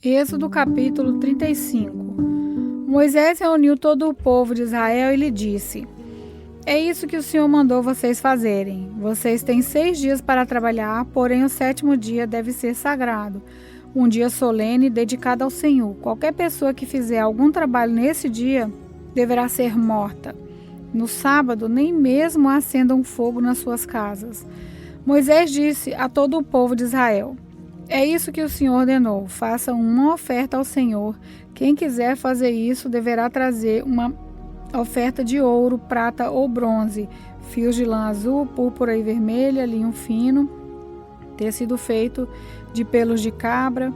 Êxodo capítulo 35. Moisés reuniu todo o povo de Israel e lhe disse: É isso que o Senhor mandou vocês fazerem. Vocês têm 6 dias para trabalhar, porém o 7º dia deve ser sagrado, um dia solene dedicado ao Senhor. Qualquer pessoa que fizer algum trabalho nesse dia deverá ser morta. No sábado, nem mesmo acendam fogo nas suas casas. Moisés disse a todo o povo de Israel: É isso que o Senhor ordenou. Façam uma oferta ao Senhor. Quem quiser fazer isso deverá trazer uma oferta de ouro, prata ou bronze, fios de lã azul, púrpura e vermelha, linho fino, tecido feito de pelos de cabra,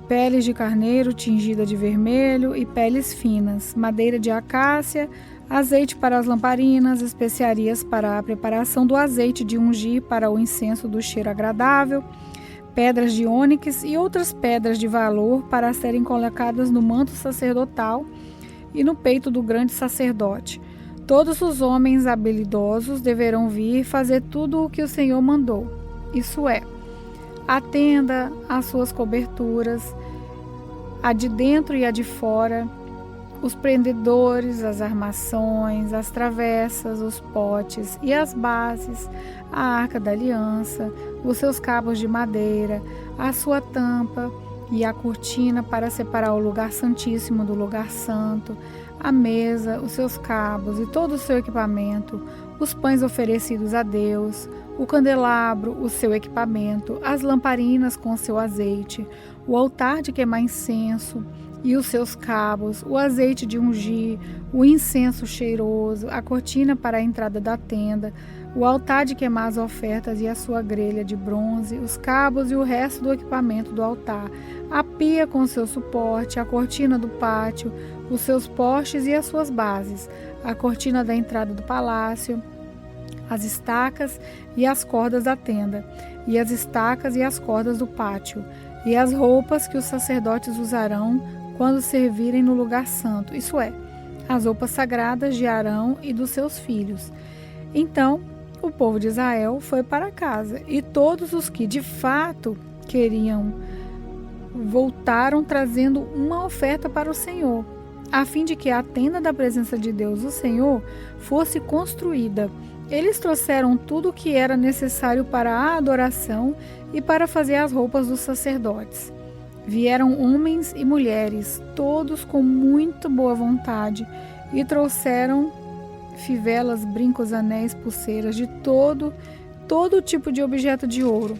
peles de carneiro tingida de vermelho e peles finas, madeira de acácia, azeite para as lamparinas, especiarias para a preparação do azeite de ungir para o incenso do cheiro agradável, pedras de ônix e outras pedras de valor para serem colocadas no manto sacerdotal e no peito do grande sacerdote. Todos os homens habilidosos deverão vir fazer tudo o que o Senhor mandou, isso é, a tenda, as suas coberturas, a de dentro e a de fora, os prendedores, as armações, as travessas, os potes e as bases, a arca da aliança, os seus cabos de madeira, a sua tampa e a cortina para separar o lugar santíssimo do lugar santo, a mesa, os seus cabos e todo o seu equipamento, os pães oferecidos a Deus, o candelabro, o seu equipamento, as lamparinas com seu azeite, o altar de queimar incenso e os seus cabos, o azeite de ungir, o incenso cheiroso, a cortina para a entrada da tenda, o altar de queimar as ofertas e a sua grelha de bronze, os cabos e o resto do equipamento do altar, a pia com seu suporte, a cortina do pátio, os seus postes e as suas bases, a cortina da entrada do palácio, as estacas e as cordas da tenda, e as estacas e as cordas do pátio, e as roupas que os sacerdotes usarão quando servirem no lugar santo, isso é, as roupas sagradas de Arão e dos seus filhos. Então, o povo de Israel foi para casa, e todos os que de fato queriam voltaram trazendo uma oferta para o Senhor, a fim de que a tenda da presença de Deus, o Senhor, fosse construída. Eles trouxeram tudo o que era necessário para a adoração e para fazer as roupas dos sacerdotes. Vieram homens e mulheres, todos com muito boa vontade, e trouxeram fivelas, brincos, anéis, pulseiras, de todo tipo de objeto de ouro.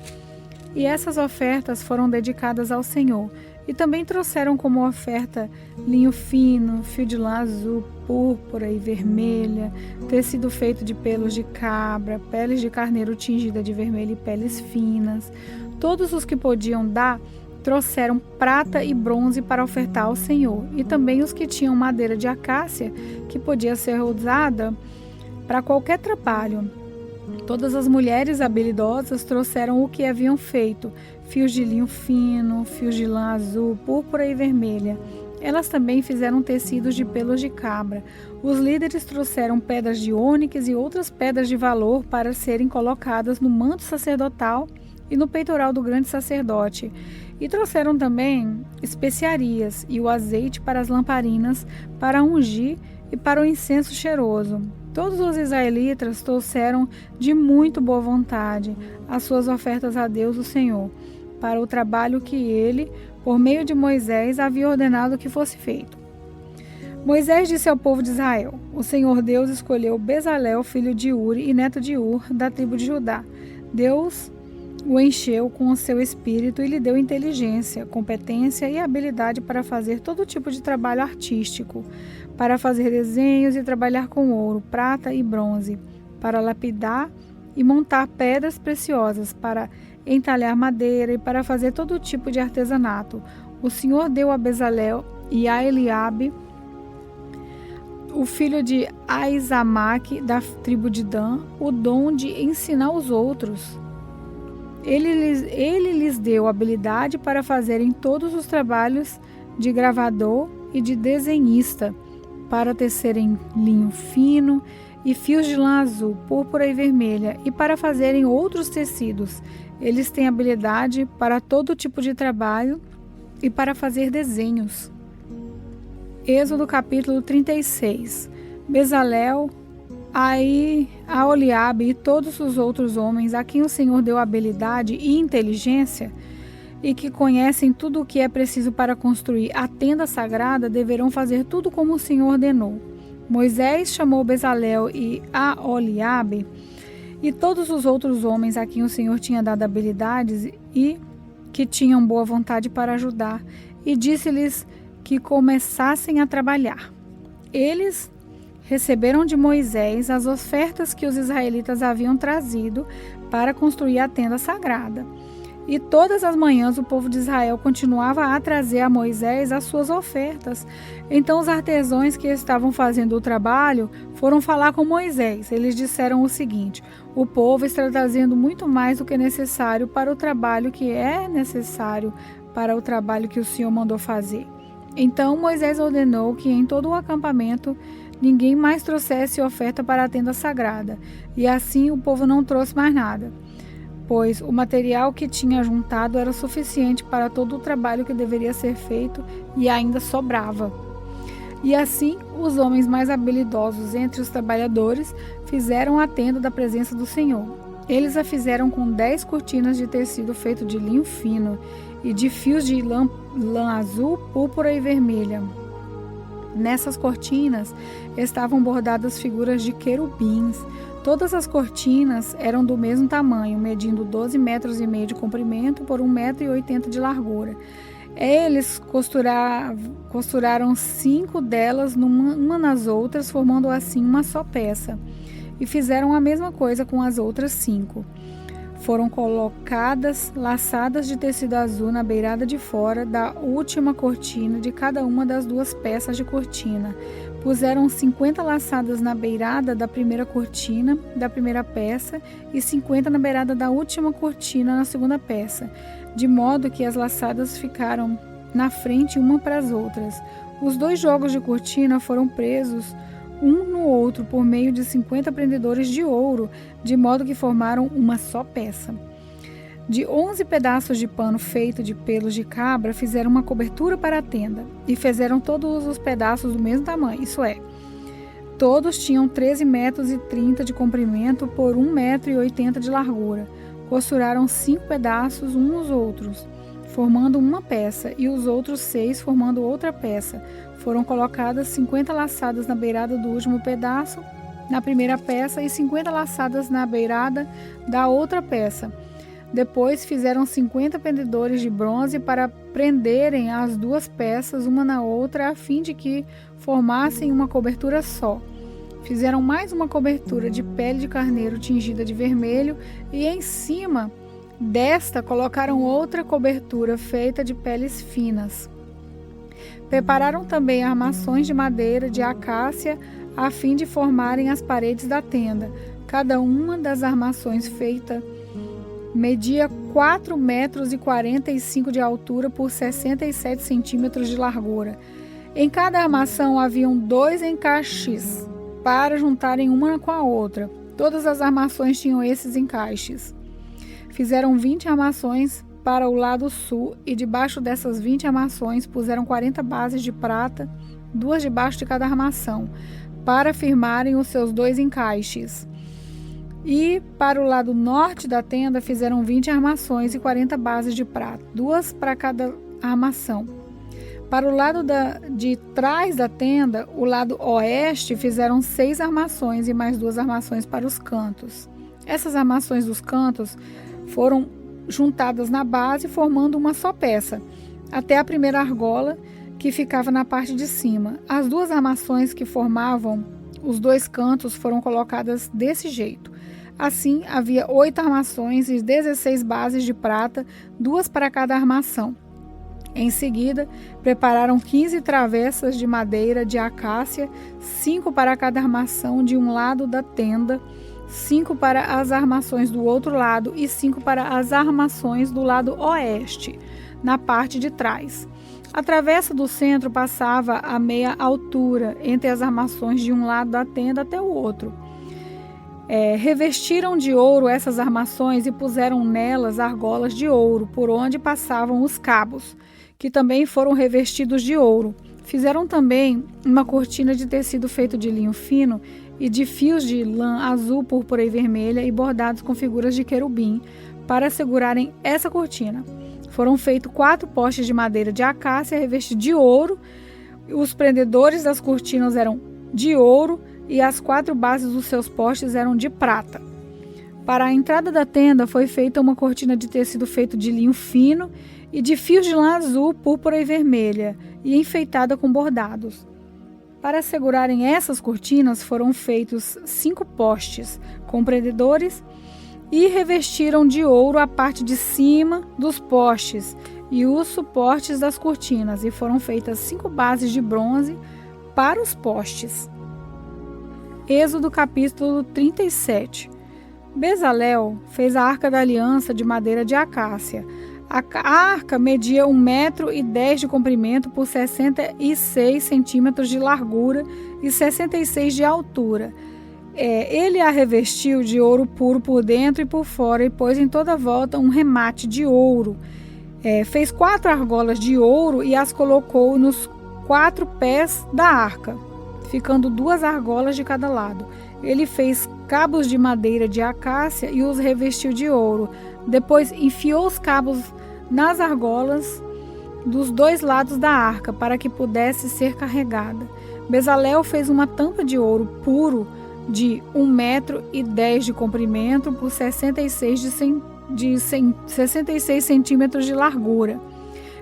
E essas ofertas foram dedicadas ao Senhor. E também trouxeram como oferta linho fino, fio de lã azul, púrpura e vermelha, tecido feito de pelos de cabra, peles de carneiro tingida de vermelho e peles finas. Todos os que podiam dar trouxeram prata e bronze para ofertar ao Senhor, e também os que tinham madeira de acácia, que podia ser usada para qualquer trabalho. Todas as mulheres habilidosas trouxeram o que haviam feito, fios de linho fino, fios de lã azul, púrpura e vermelha. Elas também fizeram tecidos de pelos de cabra. Os líderes trouxeram pedras de ônix e outras pedras de valor para serem colocadas no manto sacerdotal e no peitoral do grande sacerdote. E trouxeram também especiarias e o azeite para as lamparinas, para ungir e para o incenso cheiroso. Todos os israelitas trouxeram de muito boa vontade as suas ofertas a Deus, o Senhor, para o trabalho que ele, por meio de Moisés, havia ordenado que fosse feito. Moisés disse ao povo de Israel: O Senhor Deus escolheu Bezalel, filho de Uri e neto de Ur, da tribo de Judá. Deus o encheu com o seu espírito e lhe deu inteligência, competência e habilidade para fazer todo tipo de trabalho artístico, para fazer desenhos e trabalhar com ouro, prata e bronze, para lapidar e montar pedras preciosas, para entalhar madeira e para fazer todo tipo de artesanato. O Senhor deu a Bezalel e a Eliabe, o filho de Aizamaque, da tribo de Dan, o dom de ensinar os outros. Ele lhes deu habilidade para fazerem todos os trabalhos de gravador e de desenhista, para tecerem linho fino e fios de lã azul, púrpura e vermelha, e para fazerem outros tecidos. Eles têm habilidade para todo tipo de trabalho e para fazer desenhos. Êxodo capítulo 36. Bezalel, Aholiabe e todos os outros homens a quem o Senhor deu habilidade e inteligência e que conhecem tudo o que é preciso para construir a tenda sagrada deverão fazer tudo como o Senhor ordenou. Moisés chamou Bezalel e Aholiabe e todos os outros homens a quem o Senhor tinha dado habilidades e que tinham boa vontade para ajudar, e disse-lhes que começassem a trabalhar. Eles receberam de Moisés as ofertas que os israelitas haviam trazido para construir a tenda sagrada. E todas as manhãs o povo de Israel continuava a trazer a Moisés as suas ofertas. Então os artesãos que estavam fazendo o trabalho foram falar com Moisés. Eles disseram o seguinte: o povo está trazendo muito mais do que necessário para o trabalho que é necessário para o trabalho que o Senhor mandou fazer. Então Moisés ordenou que em todo o acampamento ninguém mais trouxesse oferta para a tenda sagrada. E assim o povo não trouxe mais nada, pois o material que tinha juntado era suficiente para todo o trabalho que deveria ser feito e ainda sobrava. E assim, os homens mais habilidosos entre os trabalhadores fizeram a tenda da presença do Senhor. Eles a fizeram com 10 cortinas de tecido feito de linho fino e de fios de lã azul, púrpura e vermelha. Nessas cortinas estavam bordadas figuras de querubins. Todas as cortinas eram do mesmo tamanho, medindo 12,5 metros de comprimento por 1,80 metro de largura. Eles costuraram 5 delas uma nas outras, formando assim uma só peça. E fizeram a mesma coisa com as outras 5. Foram colocadas laçadas de tecido azul na beirada de fora da última cortina de cada uma das 2 peças de cortina. Puseram 50 laçadas na beirada da primeira cortina da primeira peça e 50 na beirada da última cortina na segunda peça, de modo que as laçadas ficaram na frente uma para as outras. Os 2 jogos de cortina foram presos um no outro por meio de 50 prendedores de ouro, de modo que formaram uma só peça. De 11 pedaços de pano feito de pelos de cabra, fizeram uma cobertura para a tenda, e fizeram todos os pedaços do mesmo tamanho, isso é, todos tinham 13,30 metros de comprimento por 1,80 metro de largura. Costuraram 5 pedaços uns nos outros, formando uma peça, e os outros 6 formando outra peça. Foram colocadas 50 laçadas na beirada do último pedaço, na primeira peça, e 50 laçadas na beirada da outra peça. Depois fizeram 50 prendedores de bronze para prenderem as 2 peças uma na outra, a fim de que formassem uma cobertura só. Fizeram mais uma cobertura de pele de carneiro tingida de vermelho, e em cima desta colocaram outra cobertura feita de peles finas. Prepararam também armações de madeira de acácia a fim de formarem as paredes da tenda. Cada uma das armações feita media 4,45 metros de altura por 67 centímetros de largura. Em cada armação haviam 2 encaixes para juntarem uma com a outra. Todas as armações tinham esses encaixes. Fizeram 20 armações para o lado sul, e debaixo dessas 20 armações puseram 40 bases de prata, 2 debaixo de cada armação, para firmarem os seus 2 encaixes. E para o lado norte da tenda fizeram 20 armações e 40 bases de prata, 2 para cada armação. Para o lado de trás da tenda, o lado oeste, fizeram 6 armações e mais 2 armações para os cantos. Essas armações dos cantos foram juntadas na base, formando uma só peça, até a primeira argola, que ficava na parte de cima. As 2 armações que formavam os 2 cantos foram colocadas desse jeito. Assim, havia 8 armações e 16 bases de prata, 2 para cada armação. Em seguida, prepararam 15 travessas de madeira de acácia, 5 para cada armação de um lado da tenda, 5 para as armações do outro lado e 5 para as armações do lado oeste, na parte de trás. A travessa do centro passava a meia altura entre as armações de um lado da tenda até o outro. Revestiram de ouro essas armações e puseram nelas argolas de ouro, por onde passavam os cabos, que também foram revestidos de ouro. Fizeram também uma cortina de tecido feito de linho fino e de fios de lã azul, púrpura e vermelha e bordados com figuras de querubim para segurarem essa cortina. Foram feitos 4 postes de madeira de acácia revestidos de ouro. Os prendedores das cortinas eram de ouro e as 4 bases dos seus postes eram de prata. Para a entrada da tenda foi feita uma cortina de tecido feito de linho fino e de fios de lã azul, púrpura e vermelha, e enfeitada com bordados. Para segurarem essas cortinas foram feitos 5 postes com prendedores e revestiram de ouro a parte de cima dos postes e os suportes das cortinas, e foram feitas 5 bases de bronze para os postes. Êxodo capítulo 37. Bezalel fez a arca da aliança de madeira de acácia. A arca media 1,10 metros de comprimento por 66 centímetros de largura e 66 de altura. Ele a revestiu de ouro puro por dentro e por fora e pôs em toda a volta um remate de ouro. Fez 4 argolas de ouro e as colocou nos 4 pés da arca, ficando 2 argolas de cada lado. Ele fez cabos de madeira de acácia e os revestiu de ouro. Depois enfiou os cabos nas argolas dos 2 lados da arca para que pudesse ser carregada. Bezalel fez uma tampa de ouro puro de 1,10 metros de comprimento por 66 centímetros de largura.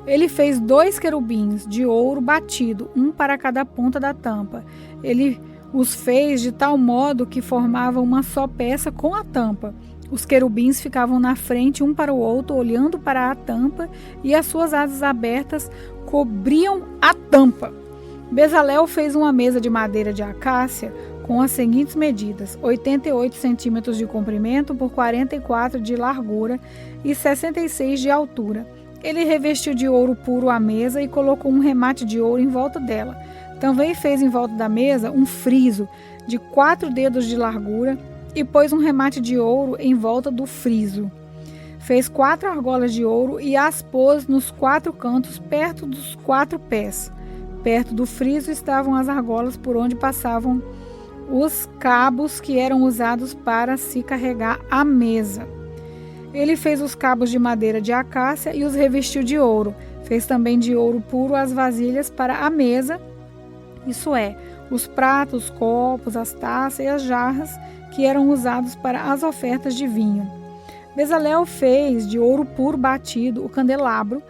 Ele fez 2 querubins de ouro batido, um para cada ponta da tampa. Ele os fez de tal modo que formavam uma só peça com a tampa. Os querubins ficavam na frente um para o outro, olhando para a tampa, e as suas asas abertas cobriam a tampa. Bezalel fez uma mesa de madeira de acácia com as seguintes medidas: 88 centímetros de comprimento por 44 de largura e 66 de altura. Ele revestiu de ouro puro a mesa e colocou um remate de ouro em volta dela. Também fez em volta da mesa um friso de 4 dedos de largura e pôs um remate de ouro em volta do friso. Fez 4 argolas de ouro e as pôs nos 4 cantos perto dos 4 pés. Perto do friso estavam as argolas por onde passavam os cabos que eram usados para se carregar a mesa. Ele fez os cabos de madeira de acácia e os revestiu de ouro. Fez também de ouro puro as vasilhas para a mesa, isso é, os pratos, os copos, as taças e as jarras que eram usados para as ofertas de vinho. Bezalel fez de ouro puro batido o candelabro,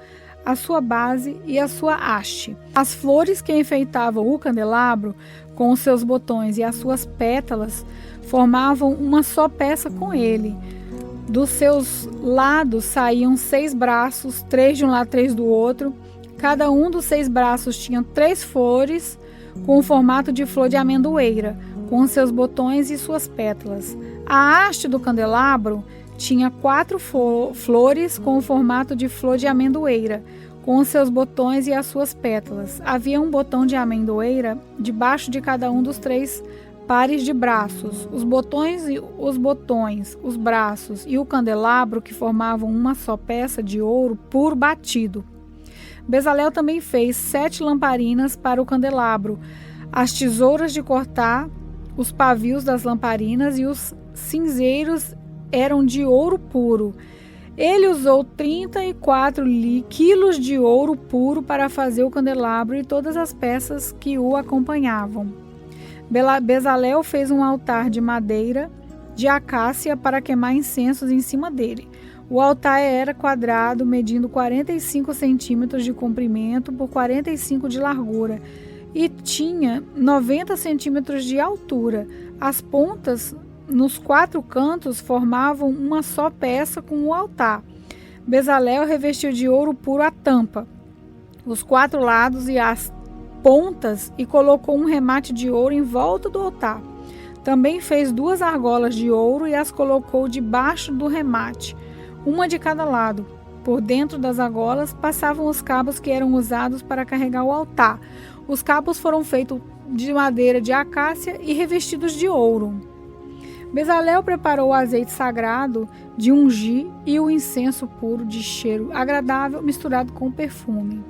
a sua base e a sua haste. As flores que enfeitavam o candelabro com os seus botões e as suas pétalas formavam uma só peça com ele. Dos seus lados saíam 6 braços, 3 de um lado, 3 do outro. Cada um dos 6 braços tinha 3 flores com o formato de flor de amendoeira, com seus botões e suas pétalas. A haste do candelabro tinha 4 flores com o formato de flor de amendoeira, com os seus botões e as suas pétalas. Havia um botão de amendoeira debaixo de cada um dos 3 pares de braços. Os botões, os braços e o candelabro que formavam uma só peça de ouro puro batido. Bezalel também fez 7 lamparinas para o candelabro, as tesouras de cortar, os pavios das lamparinas e os cinzeiros eram de ouro puro. Ele usou 34 quilos de ouro puro para fazer o candelabro e todas as peças que o acompanhavam. Bezalel fez um altar de madeira de acácia para queimar incensos em cima dele. O altar era quadrado, medindo 45 centímetros de comprimento por 45 de largura e tinha 90 centímetros de altura. As pontas nos 4 cantos formavam uma só peça com o altar. Bezalel revestiu de ouro puro a tampa, os 4 lados e as pontas e colocou um remate de ouro em volta do altar. Também fez 2 argolas de ouro e as colocou debaixo do remate, uma de cada lado. Por dentro das argolas passavam os cabos que eram usados para carregar o altar. Os cabos foram feitos de madeira de acácia e revestidos de ouro. Bezalel preparou o azeite sagrado de ungir e o incenso puro de cheiro agradável misturado com perfume.